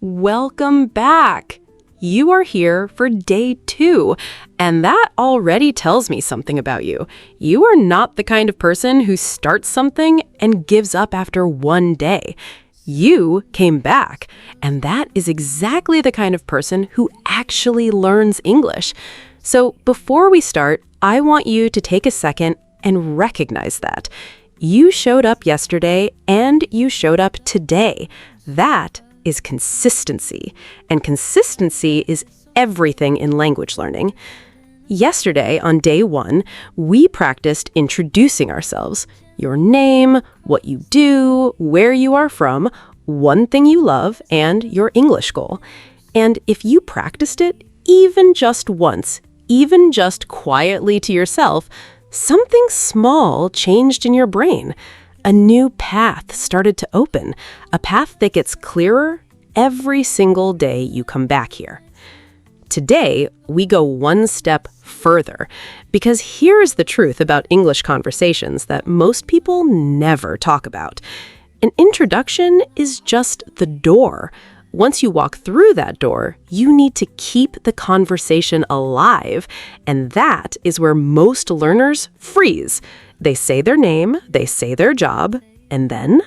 Welcome back! You are here for day 2, and that already tells me something about you. You are not the kind of person who starts something and gives up after one day. You came back, and that is exactly the kind of person who actually learns English. So before we start, I want you to take a second and recognize that. You showed up yesterday, and you showed up today. That is consistency, and consistency is everything in language learning. Yesterday, on day 1, we practiced introducing ourselves. Your name, what you do, where you are from, one thing you love, and your English goal. And if you practiced it, even just once, even just quietly to yourself, something small changed in your brain. A new path started to open, a path that gets clearer every single day you come back here. Today, we go one step further, because here's the truth about English conversations that most people never talk about. An introduction is just the door. Once you walk through that door, you need to keep the conversation alive, and that is where most learners freeze. They say their name, they say their job, and then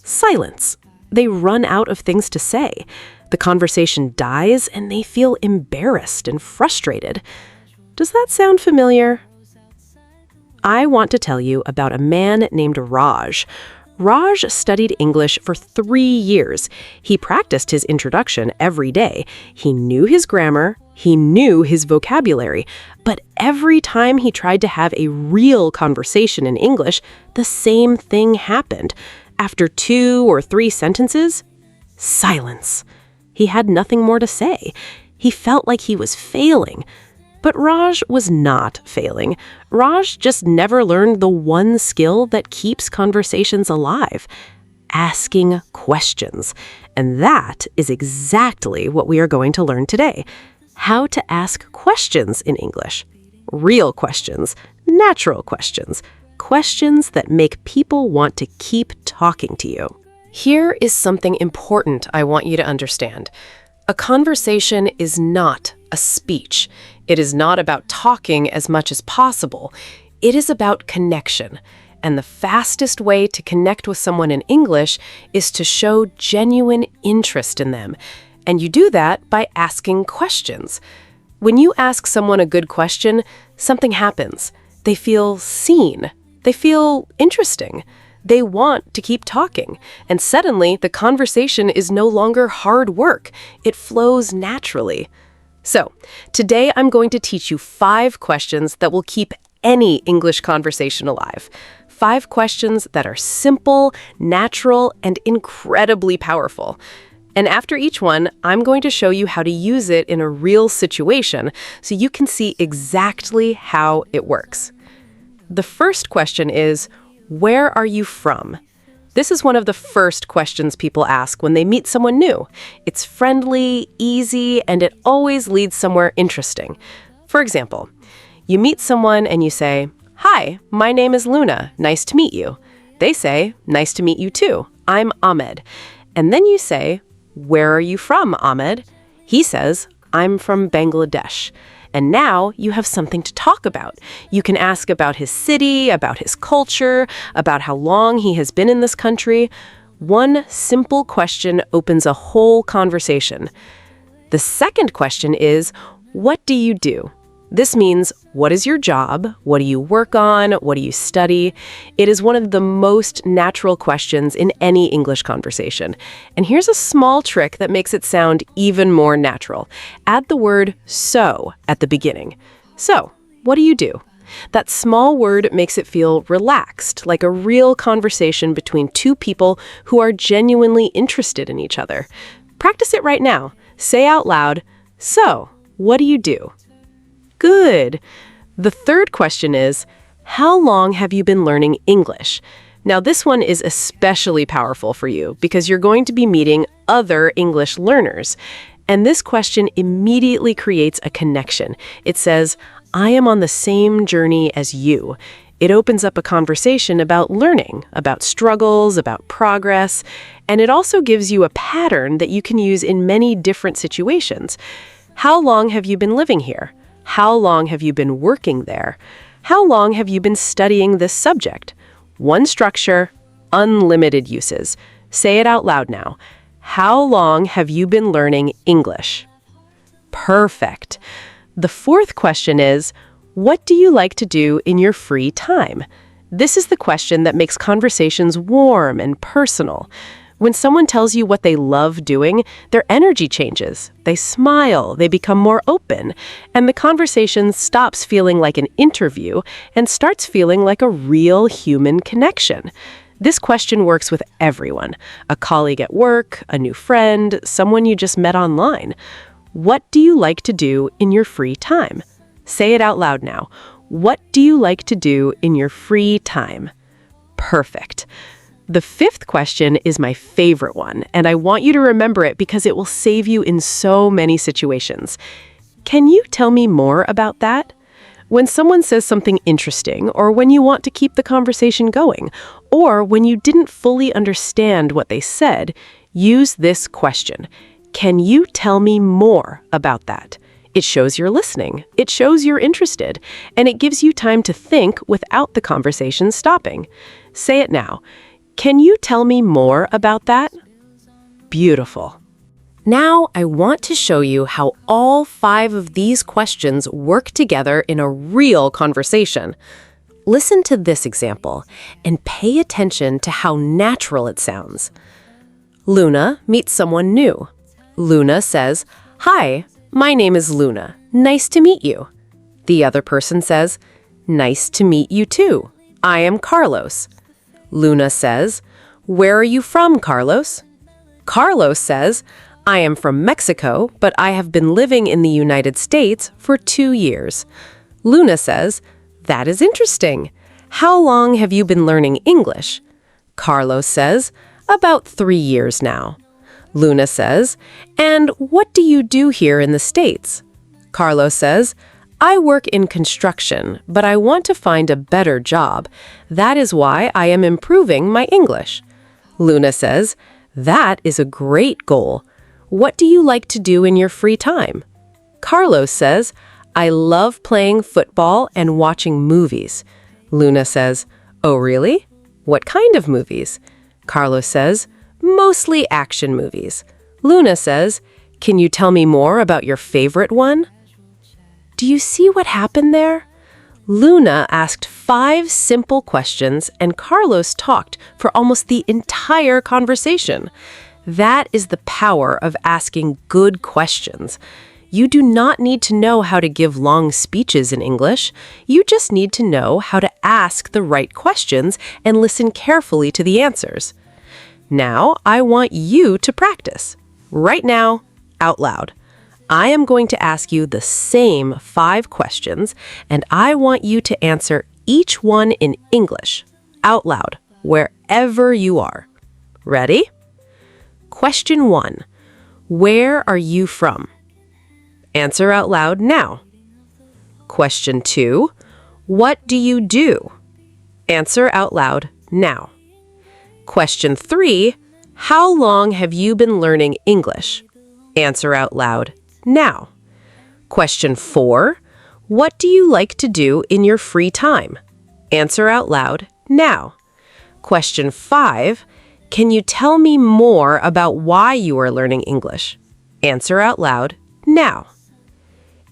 silence. They run out of things to say. The conversation dies, and they feel embarrassed and frustrated. Does that sound familiar? I want to tell you about a man named Raj. Raj studied English for 3 years. He practiced his introduction every day. He knew his grammar, he knew his vocabulary, but every time he tried to have a real conversation in English, the same thing happened. After 2 or 3 sentences, silence. He had nothing more to say. He felt like he was failing. But Raj was not failing. Raj just never learned the one skill that keeps conversations alive: asking questions. And that is exactly what we are going to learn today. How to ask questions in English. Real questions, natural questions, questions that make people want to keep talking to you. Here is something important I want you to understand. A conversation is not a speech. It is not about talking as much as possible. It is about connection. And the fastest way to connect with someone in English is to show genuine interest in them. And you do that by asking questions. When you ask someone a good question, something happens. They feel seen. They feel interesting. They want to keep talking. And suddenly, the conversation is no longer hard work. It flows naturally. So, today I'm going to teach you 5 questions that will keep any English conversation alive. 5 questions that are simple, natural, and incredibly powerful. And after each one, I'm going to show you how to use it in a real situation so you can see exactly how it works. The first question is, where are you from? This is one of the first questions people ask when they meet someone new. It's friendly, easy, and it always leads somewhere interesting. For example, you meet someone and you say, "Hi, my name is Luna. Nice to meet you." They say, "Nice to meet you too. I'm Ahmed." And then you say, "Where are you from, Ahmed?" He says, "I'm from Bangladesh." And now you have something to talk about. You can ask about his city, about his culture, about how long he has been in this country. One simple question opens a whole conversation. The second question is, what do you do? This means, what is your job? What do you work on? What do you study? It is one of the most natural questions in any English conversation. And here's a small trick that makes it sound even more natural. Add the word "so" at the beginning. So, what do you do? That small word makes it feel relaxed, like a real conversation between 2 people who are genuinely interested in each other. Practice it right now. Say out loud, "So, what do you do?" Good. The third question is, how long have you been learning English? Now, this one is especially powerful for you because you're going to be meeting other English learners. And this question immediately creates a connection. It says, I am on the same journey as you. It opens up a conversation about learning, about struggles, about progress, and it also gives you a pattern that you can use in many different situations. How long have you been living here? How long have you been working there? How long have you been studying this subject? One structure, unlimited uses. Say it out loud now. How long have you been learning English? Perfect. The fourth question is, what do you like to do in your free time? This is the question that makes conversations warm and personal. When someone tells you what they love doing, their energy changes. They smile, they become more open, and the conversation stops feeling like an interview and starts feeling like a real human connection. This question works with everyone, a colleague at work, a new friend, someone you just met online. What do you like to do in your free time? Say it out loud now. What do you like to do in your free time? Perfect. The fifth question is my favorite one, and I want you to remember it because it will save you in so many situations. Can you tell me more about that? When someone says something interesting, or when you want to keep the conversation going, or when you didn't fully understand what they said, use this question. Can you tell me more about that? It shows you're listening, it shows you're interested, and it gives you time to think without the conversation stopping. Say it now. Can you tell me more about that? Beautiful. Now I want to show you how all 5 of these questions work together in a real conversation. Listen to this example and pay attention to how natural it sounds. Luna meets someone new. Luna says, "Hi, my name is Luna. Nice to meet you." The other person says, "Nice to meet you too. I am Carlos." Luna says, "Where are you from, Carlos?" Carlos says, "I am from Mexico, but I have been living in the United States for 2 years." Luna says, "That is interesting. How long have you been learning English?" Carlos says, "About 3 years now." Luna says, "And what do you do here in the States?" Carlos says, "I work in construction, but I want to find a better job. That is why I am improving my English." Luna says, "That is a great goal. What do you like to do in your free time?" Carlos says, "I love playing football and watching movies." Luna says, "Oh, really? What kind of movies?" Carlos says, "Mostly action movies." Luna says, "Can you tell me more about your favorite one?" Do you see what happened there? Luna asked 5 simple questions, and Carlos talked for almost the entire conversation. That is the power of asking good questions. You do not need to know how to give long speeches in English. You just need to know how to ask the right questions and listen carefully to the answers. Now, I want you to practice. Right now, out loud. I am going to ask you the same 5 questions, and I want you to answer each one in English, out loud, wherever you are. Ready? Question 1. Where are you from? Answer out loud now. Question 2. What do you do? Answer out loud now. Question 3. How long have you been learning English? Answer out loud now. Question 4. What do you like to do in your free time? Answer out loud now. Question 5. Can you tell me more about why you are learning English? Answer out loud now.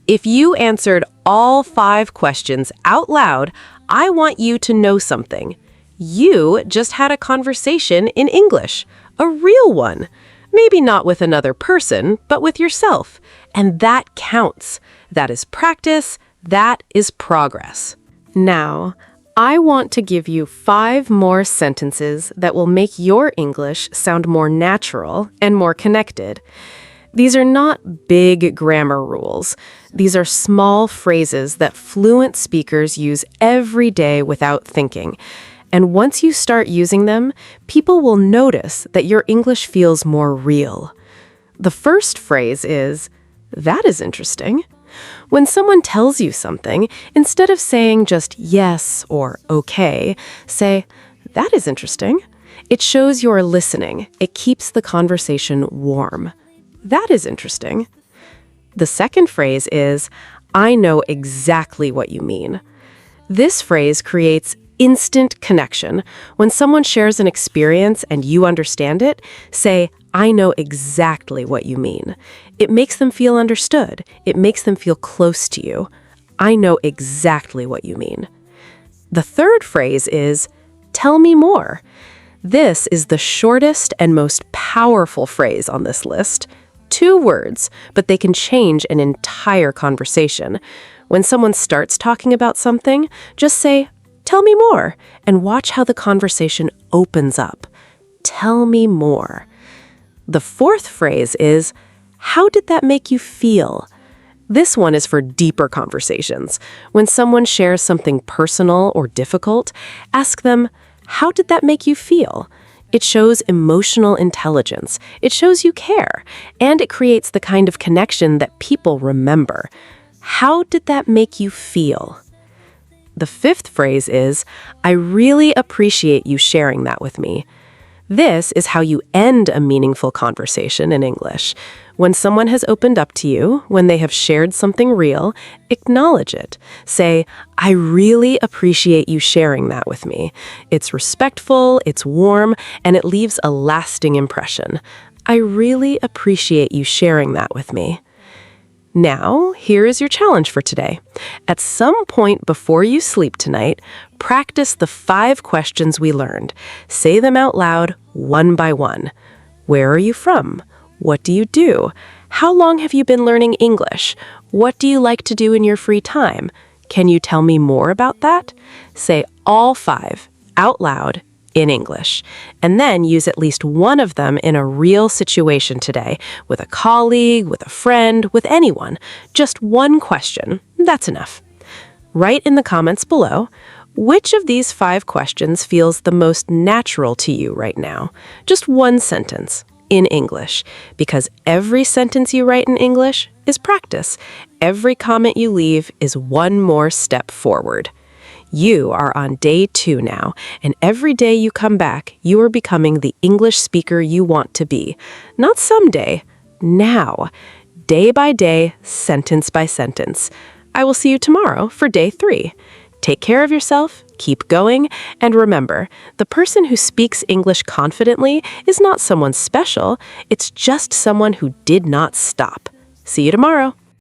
If you answered all 5 questions out loud, I want you to know something. You just had a conversation in English, a real one. Maybe not with another person, but with yourself. And that counts. That is practice. That is progress. Now, I want to give you 5 more sentences that will make your English sound more natural and more connected. These are not big grammar rules. These are small phrases that fluent speakers use every day without thinking. And once you start using them, people will notice that your English feels more real. The first phrase is, "That is interesting." When someone tells you something, instead of saying just yes or okay, say, "That is interesting." It shows you're listening. It keeps the conversation warm. "That is interesting." The second phrase is, "I know exactly what you mean." This phrase creates instant connection. When someone shares an experience and you understand it, say, "I know exactly what you mean." It makes them feel understood. It makes them feel close to you. "I know exactly what you mean." The third phrase is, "Tell me more." This is the shortest and most powerful phrase on this list. 2 words, but they can change an entire conversation. When someone starts talking about something, just say, "Tell me more," and watch how the conversation opens up. Tell me more. The fourth phrase is, "How did that make you feel?" This one is for deeper conversations. When someone shares something personal or difficult, ask them, "How did that make you feel?" It shows emotional intelligence. It shows you care. And it creates the kind of connection that people remember. How did that make you feel? The fifth phrase is, "I really appreciate you sharing that with me." This is how you end a meaningful conversation in English. When someone has opened up to you, when they have shared something real, acknowledge it. Say, "I really appreciate you sharing that with me." It's respectful, it's warm, and it leaves a lasting impression. "I really appreciate you sharing that with me." Now, here is your challenge for today. At some point before you sleep tonight, practice the 5 questions we learned. Say them out loud, one by one. Where are you from? What do you do? How long have you been learning English? What do you like to do in your free time? Can you tell me more about that? Say all 5 out loud in English, and then use at least one of them in a real situation today, with a colleague, with a friend, with anyone. Just one question. That's enough. Write in the comments below, which of these 5 questions feels the most natural to you right now? Just one sentence in English, because every sentence you write in English is practice. Every comment you leave is one more step forward. You are on day 2 now, and every day you come back, you are becoming the English speaker you want to be. Not someday, now. Day by day, sentence by sentence. I will see you tomorrow for day 3. Take care of yourself, keep going, and remember, the person who speaks English confidently is not someone special, it's just someone who did not stop. See you tomorrow.